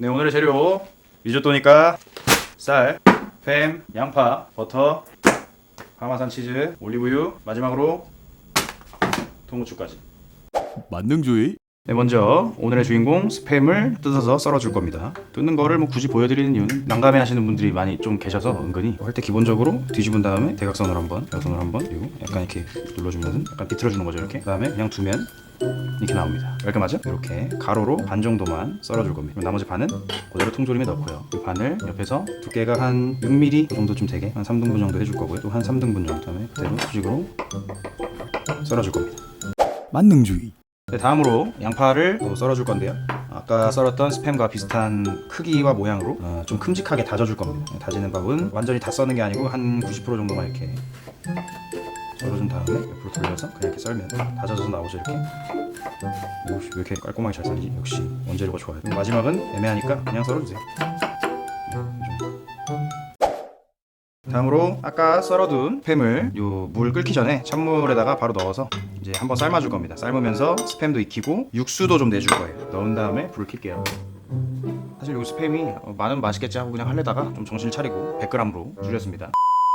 네, 오늘의 재료 리조또니까 쌀, 햄, 양파, 버터, 파마산 치즈, 올리브유, 마지막으로 통후추까지. 만능주의? 네, 먼저 오늘의 주인공 스팸을 뜯어서 썰어줄 겁니다. 뜯는 거를 뭐 굳이 보여드리는 이유는 난감해 하시는 분들이 많이 좀 계셔서 은근히 할 때 기본적으로 뒤집은 다음에 대각선으로 한번, 대각선으로 한번, 그리고 약간 이렇게 눌러주면서 약간 비틀어주는 거죠. 이렇게. 그 다음에 그냥 두면 이렇게 나옵니다. 깔끔하죠? 이렇게 가로로 반 정도만 썰어줄 겁니다. 그럼 나머지 반은 그대로 통조림에 넣고요. 이 반을 옆에서 두께가 한 6mm 정도쯤 되게 한 3등분 정도 해줄 거고요. 또 한 3등분 정도. 그다음에 그대로 수직으로 썰어줄 겁니다. 만능주의. 네, 다음으로 양파를 또 썰어줄 건데요. 아까 썰었던 스팸과 비슷한 크기와 모양으로 좀 큼직하게 다져줄 겁니다. 다지는 법은 완전히 다 써는 게 아니고 한 90% 정도만 이렇게 썰어준 다음에 옆으로 돌려서 그냥 이렇게 썰면 다져서 나오죠. 이렇게. 왜 이렇게 깔끔하게 잘 썰리지? 역시 원재료가 좋아요. 마지막은 애매하니까 그냥 썰어주세요. 다음으로 아까 썰어둔 햄을 요 물 끓기 전에 찬물에다가 바로 넣어서 이제 한번 삶아줄 겁니다. 삶으면서 스팸도 익히고 육수도 좀 내줄 거예요. 넣은 다음에 불을 켤게요. 사실 요 스팸이 많으면 맛있겠지 하고 그냥 하려다가 좀 정신을 차리고 100g으로 줄였습니다.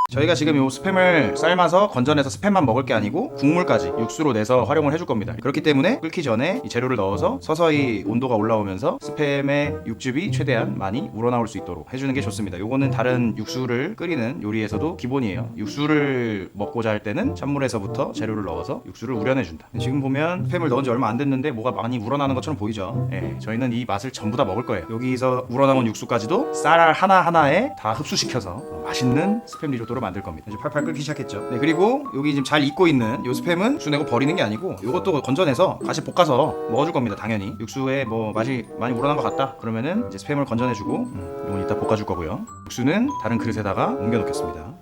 저희가 지금 요 스팸을 삶아서 건져내서 스팸만 먹을 게 아니고 국물까지 육수로 내서 활용을 해줄 겁니다. 그렇기 때문에 끓기 전에 이 재료를 넣어서 서서히 온도가 올라오면서 스팸의 육즙이 최대한 많이 우러나올 수 있도록 해주는 게 좋습니다. 요거는 다른 육수를 끓이는 요리에서도 기본이에요. 육수를 먹고자 할 때는 찬물에서부터 재료를 넣어서 육수를 우려내준다. 지금 보면 스팸을 넣은 지 얼마 안 됐는데 뭐가 많이 우러나는 것처럼 보이죠? 예, 저희는 이 맛을 전부 다 먹을 거예요. 여기서 우러나온 육수까지도 쌀 하나하나에 다 흡수시켜서 맛있는 스팸 리조또로 만들 겁니다. 이제 팔팔 끓기 시작했죠. 네, 그리고 여기 지금 잘 익고 있는 요 스팸은 육수 내고 버리는 게 아니고 요것도 건져내서 같이 볶아서 먹어줄 겁니다. 당연히 육수에 뭐 맛이 많이 우러난 것 같다 그러면은 이제 스팸을 건져내주고 요건 이따 볶아줄 거고요. 육수는 다른 그릇에다가 옮겨 놓겠습니다.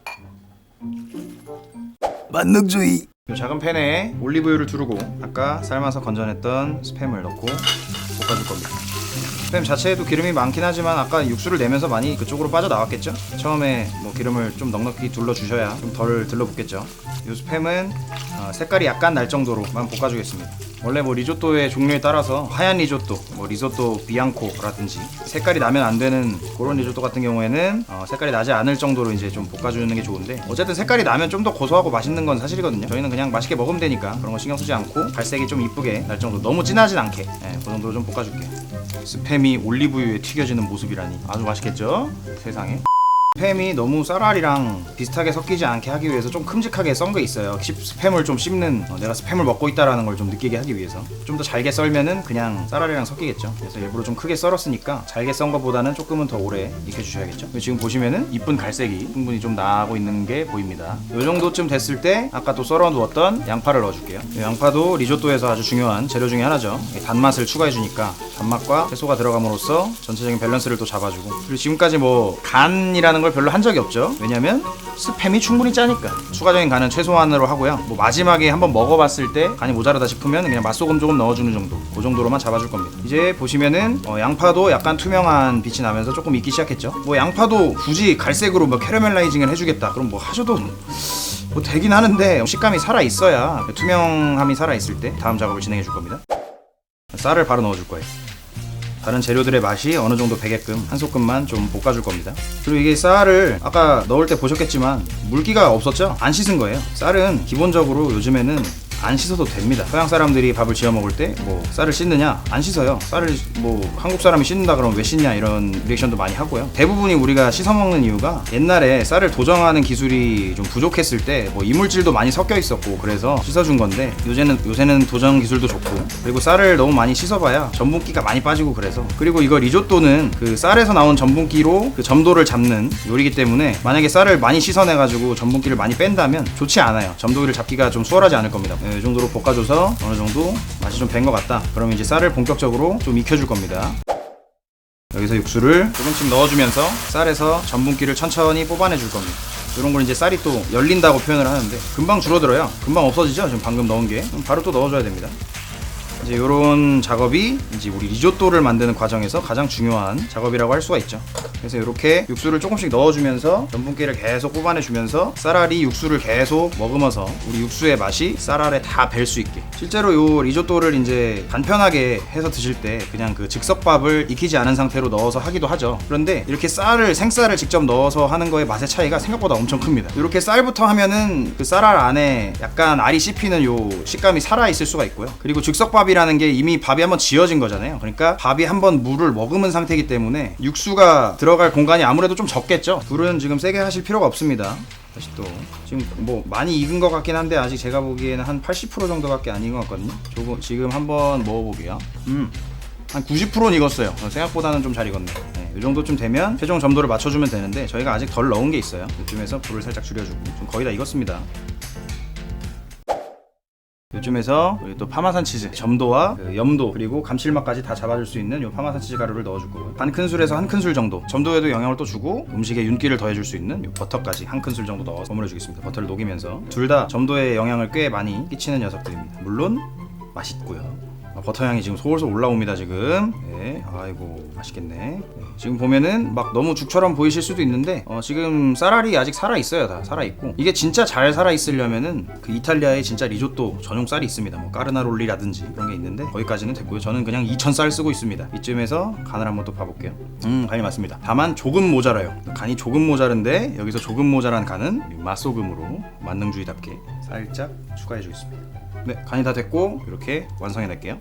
만능주의. 요 작은 팬에 올리브유를 두르고 아까 삶아서 건져냈던 스팸을 넣고 볶아줄 겁니다. 스팸 자체에도 기름이 많긴 하지만 아까 육수를 내면서 많이 그쪽으로 빠져나왔겠죠? 처음에 뭐 기름을 좀 넉넉히 둘러주셔야 좀 덜 들러붙겠죠. 이 스팸은 색깔이 약간 날 정도로만 볶아주겠습니다. 원래 뭐 리조또의 종류에 따라서 하얀 리조또, 뭐 리조또 비앙코라든지 색깔이 나면 안 되는 그런 리조또 같은 경우에는 색깔이 나지 않을 정도로 이제 좀 볶아주는 게 좋은데 어쨌든 색깔이 나면 좀 더 고소하고 맛있는 건 사실이거든요. 저희는 그냥 맛있게 먹으면 되니까 그런 거 신경 쓰지 않고 갈색이 좀 이쁘게 날 정도, 너무 진하진 않게 그 정도로 좀 볶아줄게요. 스팸이 올리브유에 튀겨지는 모습이라니 아주 맛있겠죠? 세상에. 스팸이 너무 쌀알이랑 비슷하게 섞이지 않게 하기 위해서 좀 큼직하게 썬 게 있어요. 스팸을 좀 씹는 내가 스팸을 먹고 있다라는 걸 좀 느끼게 하기 위해서 좀 더 잘게 썰면은 그냥 쌀알이랑 섞이겠죠. 그래서 일부러 좀 크게 썰었으니까 잘게 썬 것보다는 조금은 더 오래 익혀주셔야겠죠. 지금 보시면은 이쁜 갈색이 충분히 좀 나고 있는 게 보입니다. 이 정도쯤 됐을 때 아까 또 썰어 두었던 양파를 넣어줄게요. 양파도 리조또에서 아주 중요한 재료 중에 하나죠. 단맛을 추가해주니까 단맛과 채소가 들어감으로써 전체적인 밸런스를 또 잡아주고, 그리고 지금까지 뭐 간이라는 걸 별로 한 적이 없죠. 왜냐면 스팸이 충분히 짜니까. 추가적인 간은 최소한으로 하고요. 뭐 마지막에 한번 먹어봤을 때 간이 모자라다 싶으면 그냥 맛소금 조금 넣어주는 정도, 그 정도로만 잡아줄 겁니다. 이제 보시면은 양파도 약간 투명한 빛이 나면서 조금 익기 시작했죠. 뭐 양파도 굳이 갈색으로 뭐 캐러멜라이징을 해주겠다 그럼 뭐 하셔도 뭐 되긴 하는데 식감이 살아있어야, 투명함이 살아있을 때 다음 작업을 진행해 줄 겁니다. 쌀을 바로 넣어줄 거예요. 다른 재료들의 맛이 어느 정도 배게끔 한 소끔만 좀 볶아줄 겁니다. 그리고 이게 쌀을 아까 넣을 때 보셨겠지만 물기가 없었죠? 안 씻은 거예요. 쌀은 기본적으로 요즘에는 안 씻어도 됩니다. 서양 사람들이 밥을 지어 먹을 때 뭐 쌀을 씻느냐? 안 씻어요. 쌀을 뭐 한국 사람이 씻는다 그러면 왜 씻냐 이런 리액션도 많이 하고요. 대부분이 우리가 씻어 먹는 이유가 옛날에 쌀을 도정하는 기술이 좀 부족했을 때 뭐 이물질도 많이 섞여 있었고 그래서 씻어준 건데, 요새는 도정 기술도 좋고, 그리고 쌀을 너무 많이 씻어봐야 전분기가 많이 빠지고 그래서, 그리고 이거 리조또는 그 쌀에서 나온 전분기로 그 점도를 잡는 요리이기 때문에 만약에 쌀을 많이 씻어내가지고 전분기를 많이 뺀다면 좋지 않아요. 점도기를 잡기가 좀 수월하지 않을 겁니다. 이 정도로 볶아줘서 어느 정도 맛이 좀 밴 것 같다 그러면 이제 쌀을 본격적으로 좀 익혀줄 겁니다. 여기서 육수를 조금씩 넣어주면서 쌀에서 전분기를 천천히 뽑아내 줄 겁니다. 이런 걸 이제 쌀이 또 열린다고 표현을 하는데 금방 줄어들어요. 금방 없어지죠. 지금 방금 넣은 게 바로 또 넣어줘야 됩니다. 이제 이런 작업이 이제 우리 리조또를 만드는 과정에서 가장 중요한 작업이라고 할 수가 있죠. 그래서 이렇게 육수를 조금씩 넣어주면서 전분기를 계속 뽑아내주면서 쌀알이 육수를 계속 머금어서 우리 육수의 맛이 쌀알에 다 뵐 수 있게. 실제로 요 리조또를 이제 간편하게 해서 드실 때 그냥 그 즉석밥을 익히지 않은 상태로 넣어서 하기도 하죠. 그런데 이렇게 생쌀을 직접 넣어서 하는 거의 맛의 차이가 생각보다 엄청 큽니다. 이렇게 쌀부터 하면은 그 쌀알 안에 약간 알이 씹히는 요 식감이 살아있을 수가 있고요. 그리고 즉석밥이라는 게 이미 밥이 한번 지어진 거잖아요. 그러니까 밥이 한번 물을 머금은 상태이기 때문에 육수가 들어갈 공간이 아무래도 좀 적겠죠. 불은 지금 세게 하실 필요가 없습니다. 다시 또 지금 뭐 많이 익은 것 같긴 한데 아직 제가 보기에는 한 80% 정도밖에 안 익은 것 같거든요. 지금 한번 먹어볼게요. 한 90%는 익었어요. 생각보다는 좀 잘 익었네. 네, 이 정도쯤 되면 최종 점도를 맞춰주면 되는데 저희가 아직 덜 넣은 게 있어요. 이쯤에서 불을 살짝 줄여주고 좀 거의 다 익었습니다. 요즘에서 또 파마산 치즈 점도와 그 염도 그리고 감칠맛까지 다 잡아줄 수 있는 요 파마산 치즈 가루를 넣어줄 거고요. 반 큰술에서 한 큰술 정도 점도에도 영향을 또 주고 음식에 윤기를 더해줄 수 있는 요 버터까지 한 큰술 정도 넣어서 버무려 주겠습니다. 버터를 녹이면서 둘 다 점도에 영향을 꽤 많이 끼치는 녀석들입니다. 물론 맛있고요. 버터 향이 지금 솔솔 올라옵니다. 지금 네, 아이고 맛있겠네. 네, 지금 보면은 막 너무 죽처럼 보이실 수도 있는데 지금 쌀알이 아직 살아있어요. 다 살아있고 이게 진짜 잘 살아있으려면은 그 이탈리아에 진짜 리조또 전용 쌀이 있습니다. 뭐 까르나롤리라든지 그런 게 있는데 거기까지는 됐고요. 저는 그냥 2000쌀 쓰고 있습니다. 이쯤에서 간을 한번 또 봐볼게요. 간이 맞습니다. 다만 조금 모자라요. 간이 조금 모자른데 여기서 조금 모자란 간은 맛소금으로 만능주의답게 살짝 추가해 주겠습니다. 네, 간이 다 됐고 이렇게 완성해 낼게요.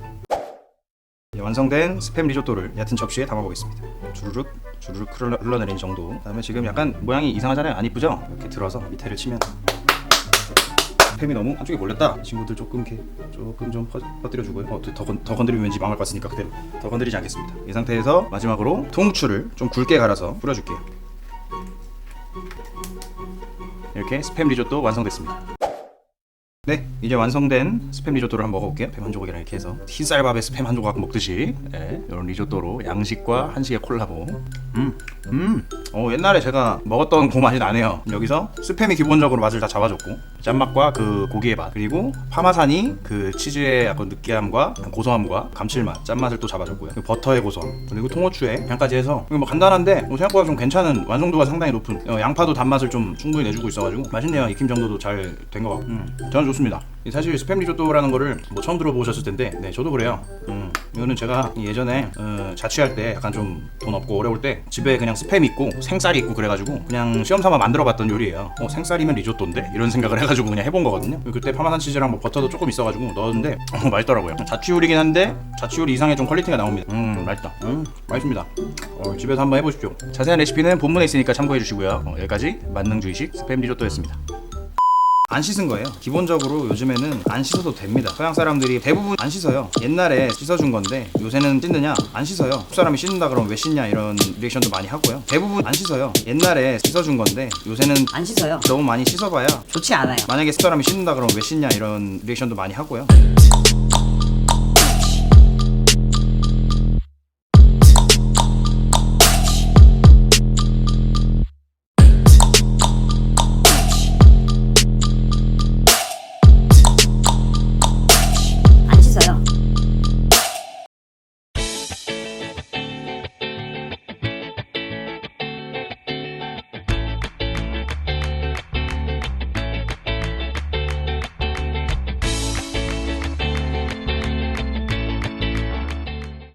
완성된 스팸 리조또를 얕은 접시에 담아 보겠습니다. 주르륵 흘러내린 정도. 그다음에 지금 약간 모양이 이상하잖아요. 안 이쁘죠? 이렇게 들어서 밑에를 치면 스팸이 너무 한쪽에 몰렸다. 친구들 조금 좀 퍼뜨려 주고요. 더 건드리면 왠지 망할 것 같으니까 그대로 더 건드리지 않겠습니다. 이 상태에서 마지막으로 통후추를 좀 굵게 갈아서 뿌려줄게요. 이렇게 스팸 리조또 완성됐습니다. 네, 이제 완성된 스팸 리조또를 한번 먹어볼게요. 햄 한 조각이랑 이렇게 해서 흰쌀밥에 스팸 한 조각 먹듯이 이런 리조또로 양식과 한식의 콜라보. 옛날에 제가 먹었던 그 맛이 나네요. 여기서 스팸이 기본적으로 맛을 다 잡아줬고 짠맛과 그 고기의 맛 그리고 파마산이 그 치즈의 약간 느끼함과 고소함과 감칠맛 짠맛을 또 잡아줬고요. 그리고 버터의 고소함 그리고 통후추의 향까지 해서 뭐 간단한데 생각보다 좀 괜찮은 완성도가 상당히 높은 양파도 단맛을 좀 충분히 내주고 있어가지고 맛있네요. 익힘 정도도 잘 된 것 같고 저는 좋습니다. 사실 스팸 리조또라는 거를 뭐 처음 들어보셨을 텐데 네 저도 그래요. 이거는 제가 예전에 자취할 때 약간 좀 돈 없고 어려울 때 집에 그냥 스팸 있고 생쌀이 있고 그래가지고 그냥 시험삼아 만들어봤던 요리예요. 생쌀이면 리조또인데 이런 생각을 해가지고 그냥 해본 거거든요. 그때 파마산 치즈랑 뭐 버터도 조금 있어가지고 넣었는데 맛있더라고요. 자취 요리긴 한데 자취 요리 이상의 좀 퀄리티가 나옵니다. 맛있다. 맛있습니다. 집에서 한번 해보십시오. 자세한 레시피는 본문에 있으니까 참고해 주시고요. 여기까지 만능주의식 스팸 리조또였습니다. 안 씻은 거예요. 기본적으로 요즘에는 안 씻어도 됩니다. 서양 사람들이 대부분 안 씻어요. 옛날에 씻어준 건데 요새는 씻느냐? 안 씻어요. 한국 사람이 씻는다 그러면 왜 씻냐 이런 리액션도 많이 하고요. 대부분 안 씻어요. 옛날에 씻어준 건데 요새는 안 씻어요. 너무 많이 씻어봐야 좋지 않아요. 만약에 사람이 씻는다 그러면 왜 씻냐 이런 리액션도 많이 하고요.